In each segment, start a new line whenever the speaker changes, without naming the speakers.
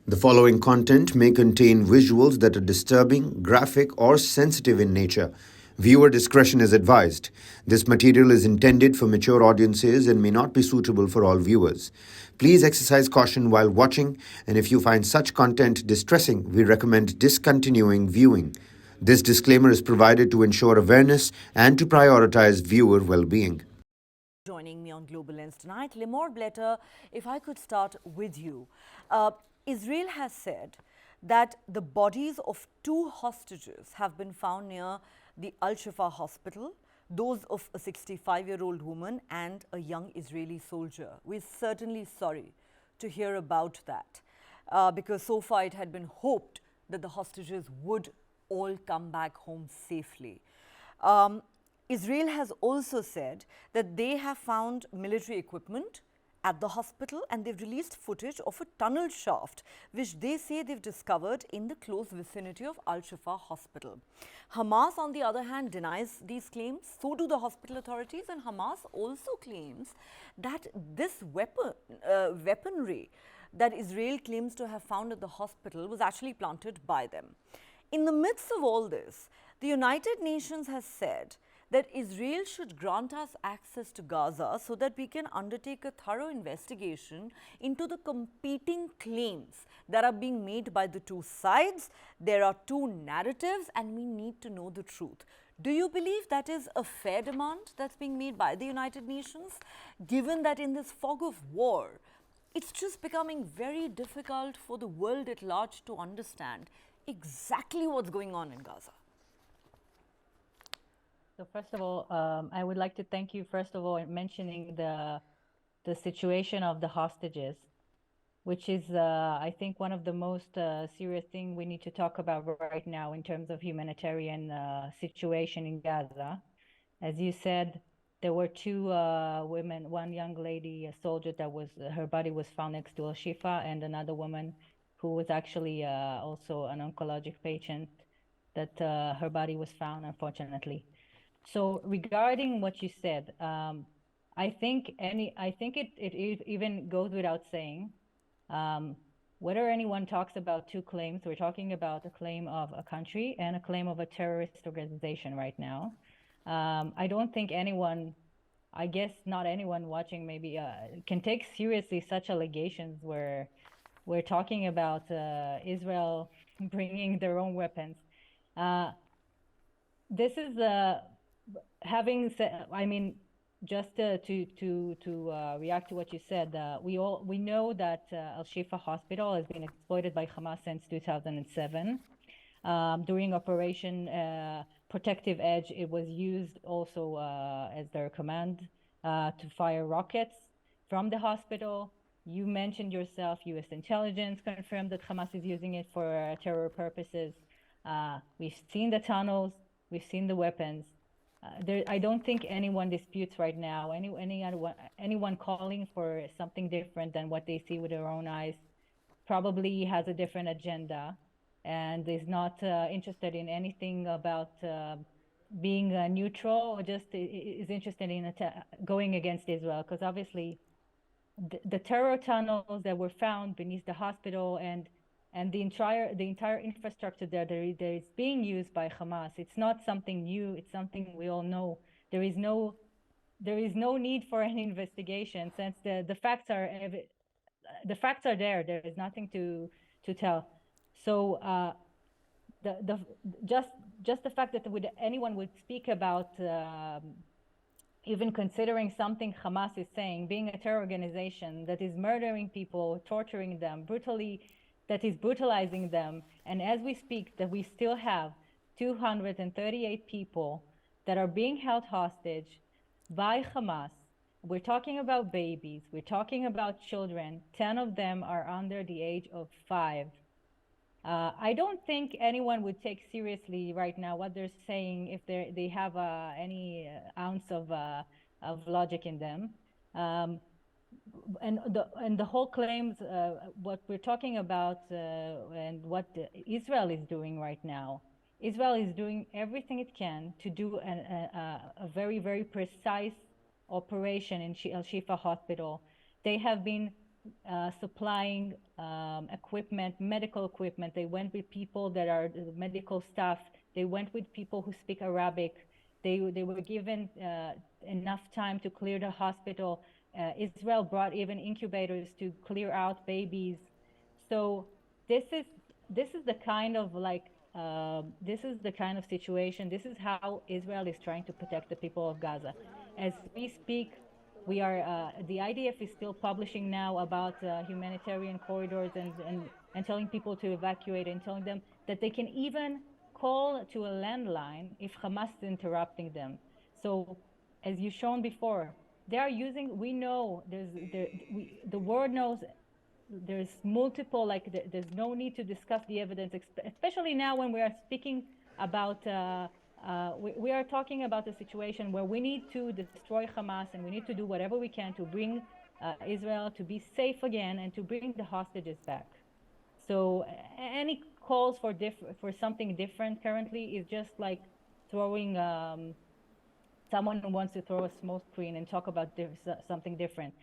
The following content may contain visuals that are disturbing, graphic, or sensitive in nature. Viewer discretion is advised. This material is intended for mature audiences and may not be suitable for all viewers. Please exercise caution while watching, and if you find such content distressing, we recommend discontinuing viewing. This disclaimer is provided to ensure awareness and to prioritize viewer well-being.
Joining me on Global Lens tonight, Limor Bletter, if I could start with you. Israel has said that the bodies of 2 hostages have been found near the Al-Shifa Hospital, those of a 65-year-old woman and a young Israeli soldier. We're certainly sorry to hear about that because so far it had been hoped that the hostages would all come back home safely. Israel has also said that they have found military equipment at the hospital and they've released footage of a tunnel shaft which they say they've discovered in the close vicinity of Al-Shifa Hospital. Hamas, on the other hand, denies these claims. So do the hospital authorities, and Hamas also claims that this weaponry that Israel claims to have found at the hospital was actually planted by them. In the midst of all this, the United Nations has said that Israel should grant us access to Gaza so that we can undertake a thorough investigation into the competing claims that are being made by the 2 sides. There are 2 narratives and we need to know the truth. Do you believe that is a fair demand that's being made by the United Nations, given that in this fog of war, it's just becoming very difficult for the world at large to understand exactly what's going on in Gaza?
So first of all, I would like to thank you, first of all, in mentioning the situation of the hostages, which is, I think, one of the most serious things we need to talk about right now in terms of humanitarian situation in Gaza. As you said, there were 2 women, one young lady, a soldier that was, her body was found next to Al-Shifa, and another woman who was actually also an oncologic patient that her body was found, unfortunately. So regarding what you said, I think it even goes without saying, whether anyone talks about 2 claims, we're talking about a claim of a country and a claim of a terrorist organization right now. I don't think anyone, I guess not anyone watching maybe can take seriously such allegations where we're talking about Israel bringing their own weapons. This is having said, I mean, just to react to what you said, we know that Al-Shifa Hospital has been exploited by Hamas since 2007. During Operation Protective Edge, it was used also as their command to fire rockets from the hospital. You mentioned yourself, U.S. intelligence confirmed that Hamas is using it for terror purposes. We've seen the tunnels, we've seen the weapons. I don't think anyone disputes right now, anyone calling for something different than what they see with their own eyes probably has a different agenda and is not interested in anything about being neutral, or just is interested in going against Israel, because obviously the terror tunnels that were found beneath the hospital and the entire infrastructure that is being used by Hamas, it's not something new. It's something we all know. There is no need for any investigation, since the facts are there. There is nothing to tell. So just the fact that anyone would speak about even considering something Hamas is saying, being a terror organization that is murdering people, torturing them brutally, that is brutalizing them. And as we speak, that we still have 238 people that are being held hostage by Hamas. We're talking about babies, we're talking about children. 10 of them are under the age of 5. I don't think anyone would take seriously right now what they're saying if they have any ounce of logic in them. And the whole claims, what we're talking about and what Israel is doing right now. Israel is doing everything it can to do a very, very precise operation in Al-Shifa Hospital. They have been supplying equipment, medical equipment. They went with people that are medical staff. They went with people who speak Arabic. They were given enough time to clear the hospital. Israel brought even incubators to clear out babies. So this is the kind of this is the kind of situation. This is how Israel is trying to protect the people of Gaza. As we speak, we are the IDF is still publishing now about humanitarian corridors and telling people to evacuate and telling them that they can even call to a landline if Hamas is interrupting them. So as you've shown before, they are using, we know the world knows there's multiple, there's no need to discuss the evidence, especially now when we are speaking about we are talking about a situation where we need to destroy Hamas and we need to do whatever we can to bring Israel to be safe again and to bring the hostages back. So any calls for something different currently is just like throwing someone who wants to throw a smoke screen and talk about something different.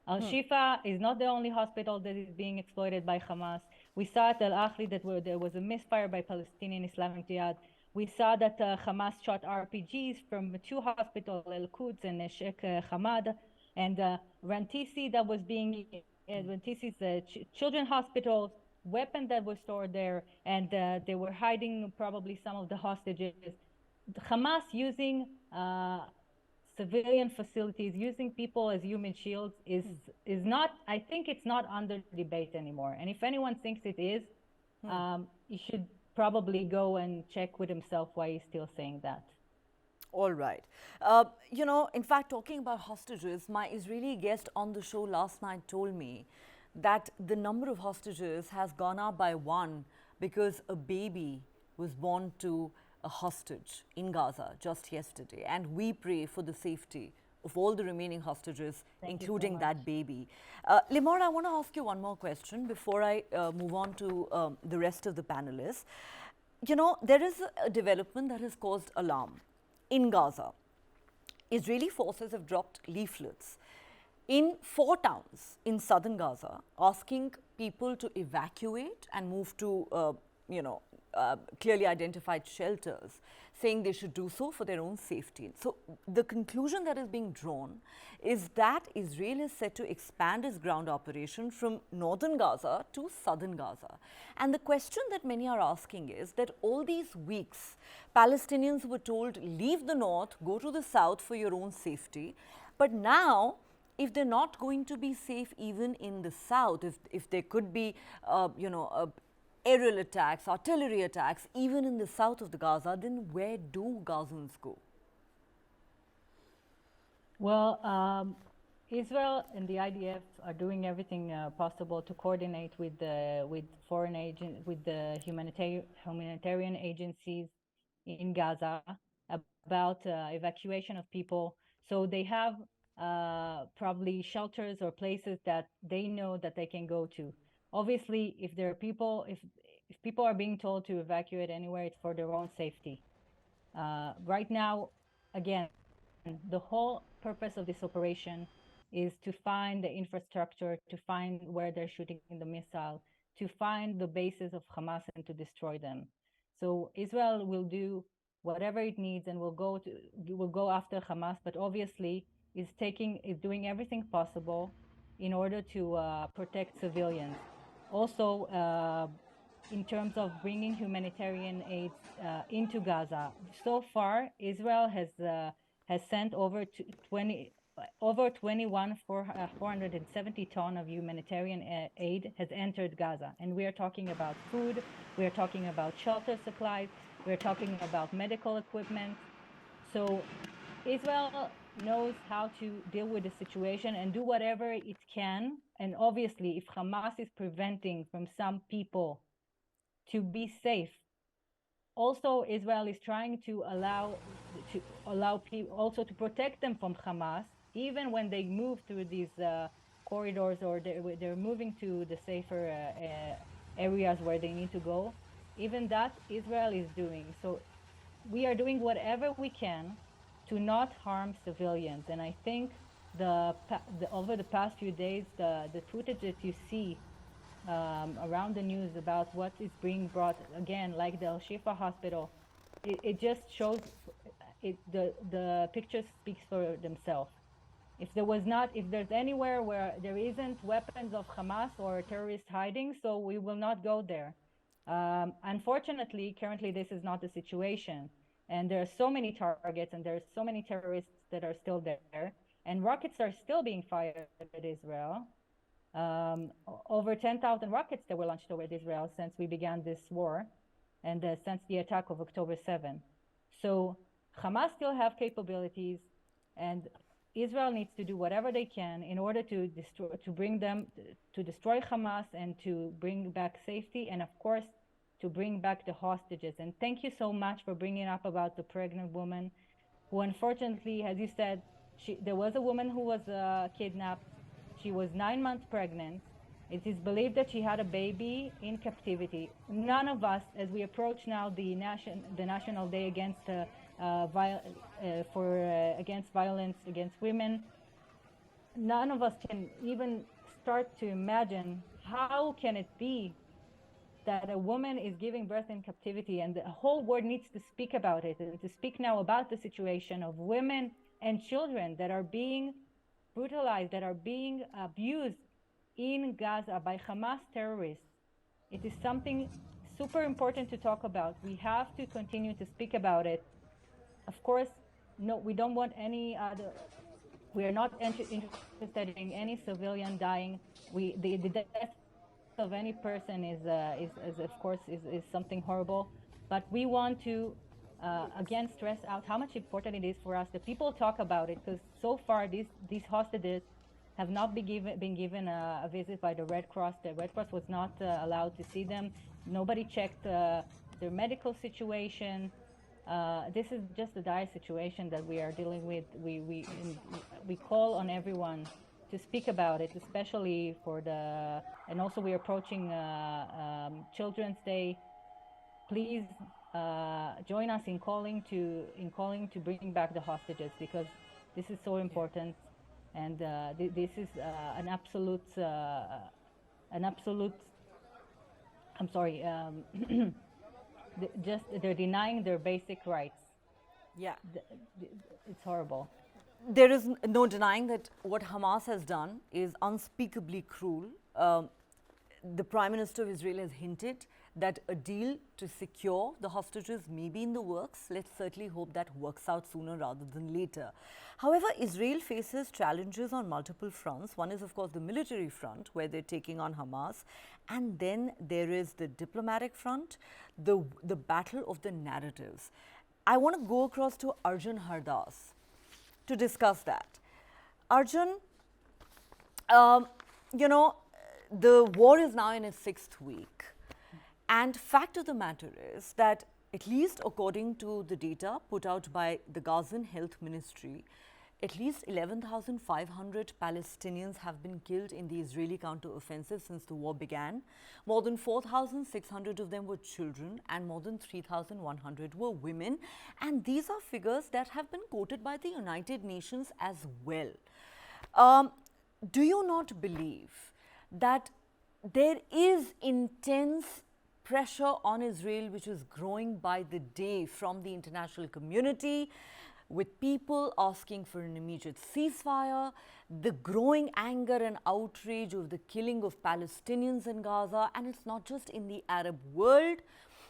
Al-Shifa is not the only hospital that is being exploited by Hamas. We saw at Al-Akhli that there was a misfire by Palestinian Islamic Jihad. We saw that Hamas shot RPGs from two hospitals, El-Quds and Sheikh Hamad, and Rantisi that was being, Rantisi's children's hospital, weapons that were stored there, and they were hiding probably some of the hostages. Hamas using civilian facilities, using people as human shields is not, I think it's not under debate anymore. And if anyone thinks it is, he should probably go and check with himself why he's still saying that.
All right. You know, in fact, talking about hostages, my Israeli guest on the show last night told me that the number of hostages has gone up by one because a baby was born to a hostage in Gaza just yesterday. And we pray for the safety of all the remaining hostages, including that baby. Limor, I want to ask you one more question before I move on to the rest of the panelists. You know, there is a development that has caused alarm in Gaza. Israeli forces have dropped leaflets in 4 towns in southern Gaza asking people to evacuate and move to, clearly identified shelters, saying they should do so for their own safety. So the conclusion that is being drawn is that Israel is set to expand its ground operation from northern Gaza to southern Gaza. And the question that many are asking is that all these weeks, Palestinians were told, leave the north, go to the south for your own safety. But now, if they're not going to be safe even in the south, if there could be, aerial attacks, artillery attacks, even in the south of the Gaza, then where do Gazans go?
Well, Israel and the IDF are doing everything possible to coordinate with the humanitarian agencies in Gaza about evacuation of people. So they have probably shelters or places that they know that they can go to. Obviously, if there are people, if people are being told to evacuate anywhere, it's for their own safety. Right now, again, the whole purpose of this operation is to find the infrastructure, to find where they're shooting the missile, to find the bases of Hamas and to destroy them. So Israel will do whatever it needs and will go after Hamas, but obviously is doing everything possible in order to protect civilians. Also, in terms of bringing humanitarian aid into Gaza, so far Israel has sent over 470 ton of humanitarian aid has entered Gaza, and we are talking about food, we are talking about shelter supplies, we are talking about medical equipment. So Israel knows how to deal with the situation and do whatever it can. And obviously, if Hamas is preventing from some people to be safe, also Israel is trying to allow people also to protect them from Hamas, even when they move through these corridors or they're moving to the safer areas where they need to go. Even that Israel is doing. So we are doing whatever we can to not harm civilians. And I think over the past few days, the footage that you see around the news about what is being brought, again, like the Al-Shifa Hospital, it just shows, the pictures speaks for themselves. If there's anywhere where there isn't weapons of Hamas or terrorists hiding, so we will not go there. Unfortunately, currently this is not the situation. And there are so many targets and there are so many terrorists that are still there. And rockets are still being fired at Israel. Over 10,000 rockets that were launched toward Israel since we began this war and since the attack of October 7. So Hamas still have capabilities, and Israel needs to do whatever they can in order to destroy Hamas and to bring back safety, and of course to bring back the hostages. And thank you so much for bringing up about the pregnant woman who, unfortunately, as you said, there was a woman who was kidnapped. She was 9 months pregnant. It is believed that she had a baby in captivity. None of us, as we approach now the National Day against against violence against women, none of us can even start to imagine how can it be that a woman is giving birth in captivity, and the whole world needs to speak about it and to speak now about the situation of women and children that are being brutalized, that are being abused in Gaza by Hamas terrorists. It is something super important to talk about. We have to continue to speak about it. Of course, no, we don't want any other, we are not interested in any civilian dying. The death of any person is of course is something horrible, but we want to again stress out how much important it is for us that people talk about it, because so far these hostages have not been given a visit by the Red Cross. The Red Cross was not allowed to see them. Nobody checked their medical situation. This is just a dire situation that we are dealing with. We call on everyone to speak about it, especially and also we're approaching Children's Day. Please join us in calling to bring back the hostages, because this is so important, and this is an absolute. I'm sorry. They're denying their basic rights.
Yeah.
It's horrible.
There is no denying that what Hamas has done is unspeakably cruel. The Prime Minister of Israel has hinted that a deal to secure the hostages may be in the works. Let's certainly hope that works out sooner rather than later. However, Israel faces challenges on multiple fronts. One is, of course, the military front, where they're taking on Hamas. And then there is the diplomatic front, the battle of the narratives. I want to go across to Arjun Hardas to discuss that. Arjun, the war is now in its 6th week. And fact of the matter is that, at least according to the data put out by the Gazan Health Ministry, at least 11,500 Palestinians have been killed in the Israeli counter-offensive since the war began. More than 4,600 of them were children and more than 3,100 were women. And these are figures that have been quoted by the United Nations as well. Do you not believe that there is intense pressure on Israel which is growing by the day from the international community, with people asking for an immediate ceasefire, the growing anger and outrage of the killing of Palestinians in Gaza? And it's not just in the Arab world.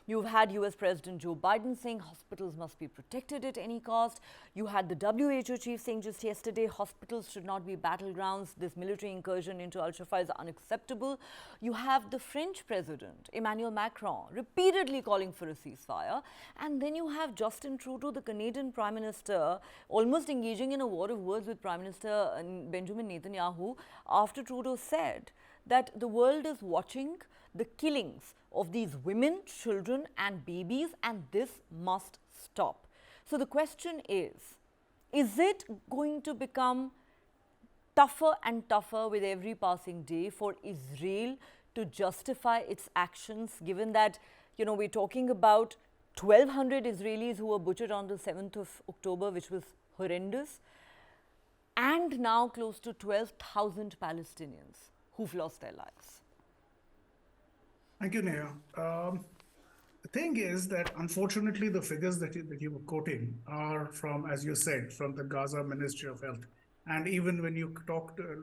You've had US President Joe Biden saying hospitals must be protected at any cost. You had the WHO chief saying just yesterday hospitals should not be battlegrounds. This military incursion into Al-Shifa is unacceptable. You have the French President Emmanuel Macron repeatedly calling for a ceasefire. And then you have Justin Trudeau, the Canadian Prime Minister, almost engaging in a war of words with Prime Minister Benjamin Netanyahu after Trudeau said that the world is watching the killings of these women, children and babies, and this must stop. So the question is it going to become tougher and tougher with every passing day for Israel to justify its actions, given that, we're talking about 1,200 Israelis who were butchered on the 7th of October, which was horrendous. and now close to 12,000 Palestinians who've lost their lives.
Thank you, Neha. The thing is that unfortunately, the figures that you were quoting are from, as you said, from the Gaza Ministry of Health. And even when you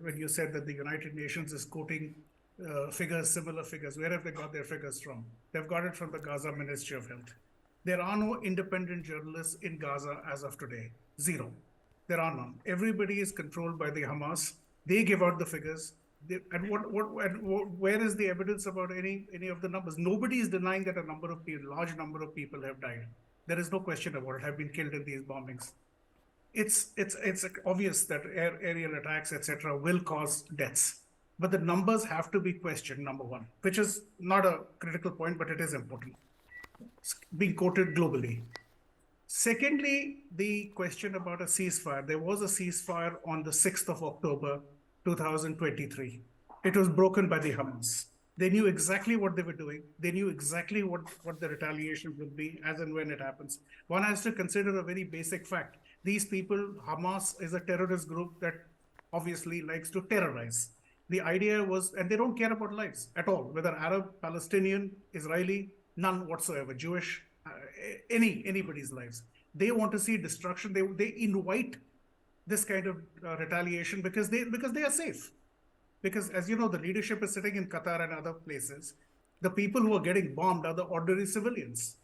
when you said that the United Nations is quoting figures, similar figures, where have they got their figures from? They've got it from the Gaza Ministry of Health. There are no independent journalists in Gaza as of today. Zero. There are none. Everybody is controlled by the Hamas. They give out the figures. Where is the evidence about any of the numbers? Nobody is denying that large number of people have died. There is no question about it, have been killed in these bombings. It's obvious that aerial attacks, etc., will cause deaths. But the numbers have to be questioned, number one, which is not a critical point, but it is important. It's being quoted globally. Secondly, the question about a ceasefire. There was a ceasefire on the 6th of October, 2023. It was broken by the Hamas. They knew exactly what they were doing. They knew exactly what the retaliation would be as and when it happens. One has to consider a very basic fact. These people, Hamas is a terrorist group that obviously likes to terrorize. The idea was, and they don't care about lives at all, whether Arab, Palestinian, Israeli, none whatsoever, Jewish, anybody's lives. They want to see destruction. They invite this kind of retaliation because they are safe. Because as you know, the leadership is sitting in Qatar and other places. The people who are getting bombed are the ordinary civilians.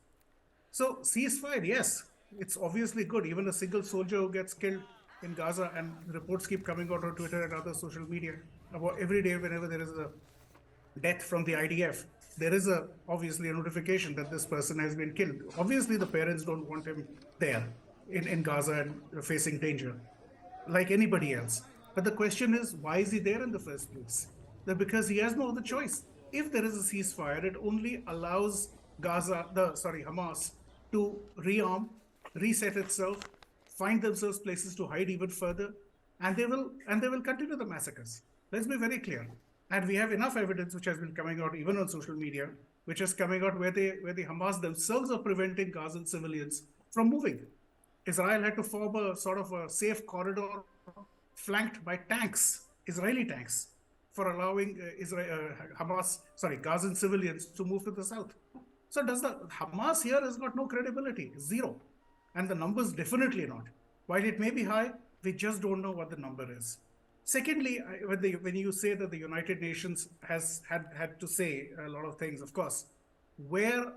So ceasefire, yes, it's obviously good. Even a single soldier who gets killed in Gaza, and reports keep coming out on Twitter and other social media about every day whenever there is a death from the IDF, there is obviously a notification that this person has been killed. Obviously, the parents don't want him there in Gaza and facing danger, like anybody else. But the question is, why is he there in the first place? That because he has no other choice. If there is a ceasefire, it only allows Hamas to rearm, reset itself, find themselves places to hide even further, and they will continue the massacres. Let's be very clear. And we have enough evidence which has been coming out even on social media, which is coming out where the Hamas themselves are preventing Gazan civilians from moving. Israel had to form a sort of a safe corridor flanked by tanks, Israeli tanks, for allowing Gazan civilians to move to the south. So does the Hamas here has got no credibility, zero. And the numbers definitely not. While it may be high, we just don't know what the number is. Secondly, when you say that the United Nations has had to say a lot of things, of course, where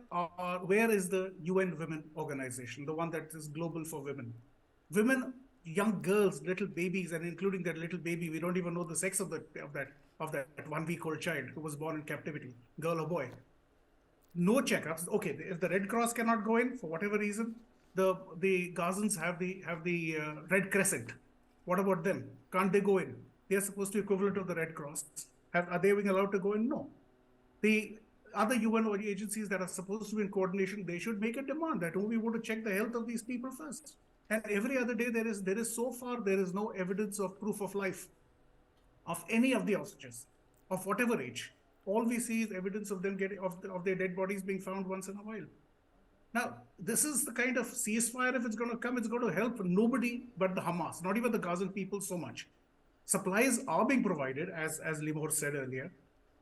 is the UN Women Organization, the one that is global for women? Women, young girls, little babies, and including that little baby, we don't even know the sex of that 1-week-old child who was born in captivity, girl or boy. No checkups. Okay, if the Red Cross cannot go in for whatever reason, the Gazans have the Red Crescent. What about them? Can't they go in? They are supposed to be equivalent of the Red Cross. Are they being allowed to go in? No. The other UN agencies that are supposed to be in coordination, they should make a demand that we want to check the health of these people first. And every other day, there is so far, there is no evidence of proof of life of any of the hostages, of whatever age. All we see is evidence of them of their dead bodies being found once in a while. Now, this is the kind of ceasefire, if it's going to come, it's going to help nobody but the Hamas, not even the Gazan people so much. Supplies are being provided, as Limor said earlier.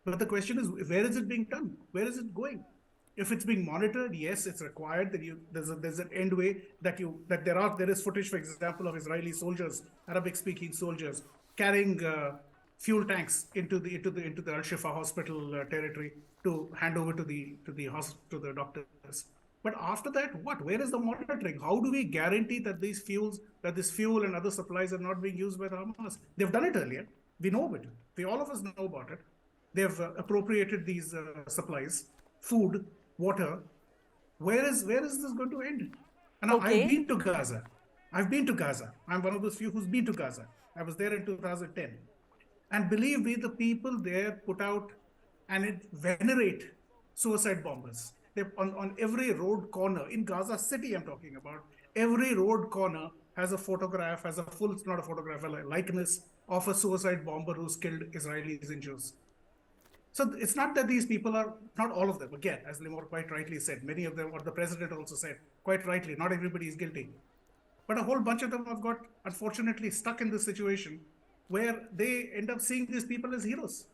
But the question is, where is it being done? Where is it going? If it's being monitored, yes, it's required that there's an end way that there is footage, for example, of Israeli soldiers, Arabic-speaking soldiers, carrying fuel tanks into the Al-Shifa Hospital territory to hand over to the doctors. But after that, what? Where is the monitoring? How do we guarantee that this fuel and other supplies are not being used by the Hamas? They've done it earlier. We know it. All of us know about it. They've appropriated these supplies, food, water. Where is this going to end? And
okay.
I've been to Gaza. I'm one of those few who's been to Gaza. I was there in 2010. And believe me, the people there put out and venerate suicide bombers. On every road corner in Gaza City, I'm talking about, every road corner has a photograph, it's not a photograph, a likeness of a suicide bomber who's killed Israelis and Jews. So it's not that these people are, not all of them, again, as Limor quite rightly said, many of them, or the president also said, quite rightly, not everybody is guilty. But a whole bunch of them have got, unfortunately, stuck in this situation where they end up seeing these people as heroes.